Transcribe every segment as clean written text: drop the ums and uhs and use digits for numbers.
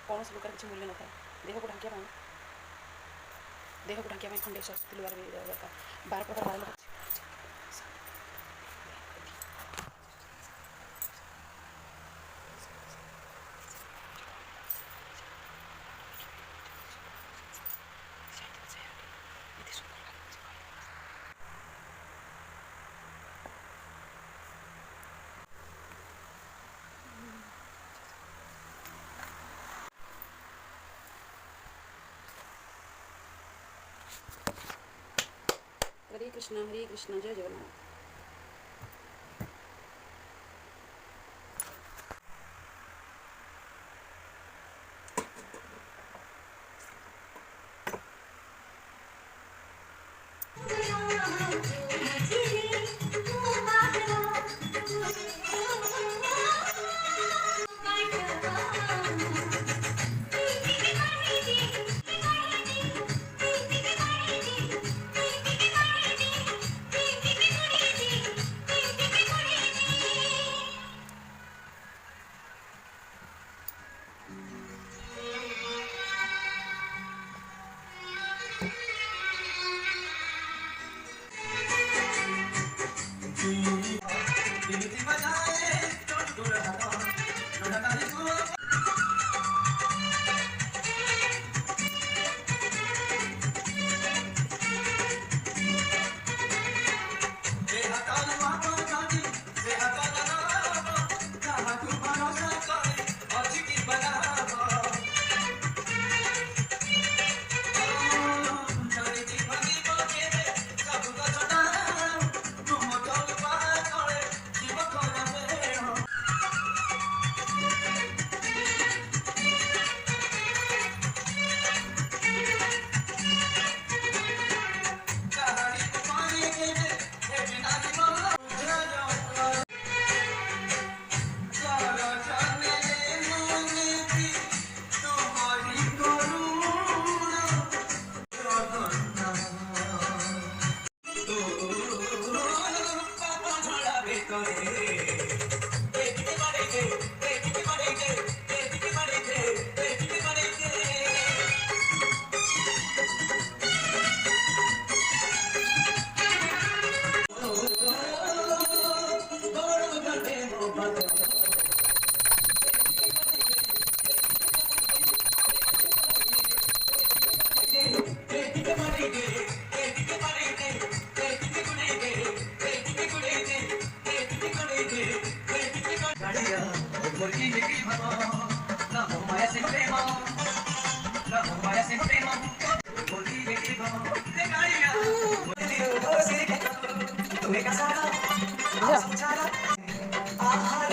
कौन प्रकार किसी मूल्य न था देह को ढांकिया खंडे शक्ति लुगार भी दरकार 12 प्रकार 12 लोग हरे कृष्ण जय जगन्नाथ।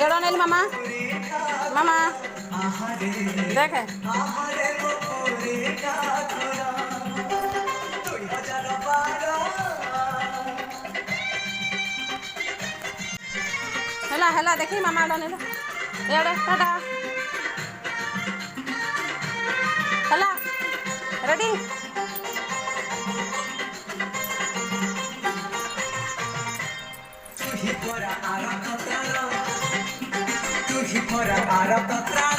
एड़ो नेल मामा मामा देख हेला हेला देखी मामा एड़ो नेल एड़े टाटा हेला रेडी Para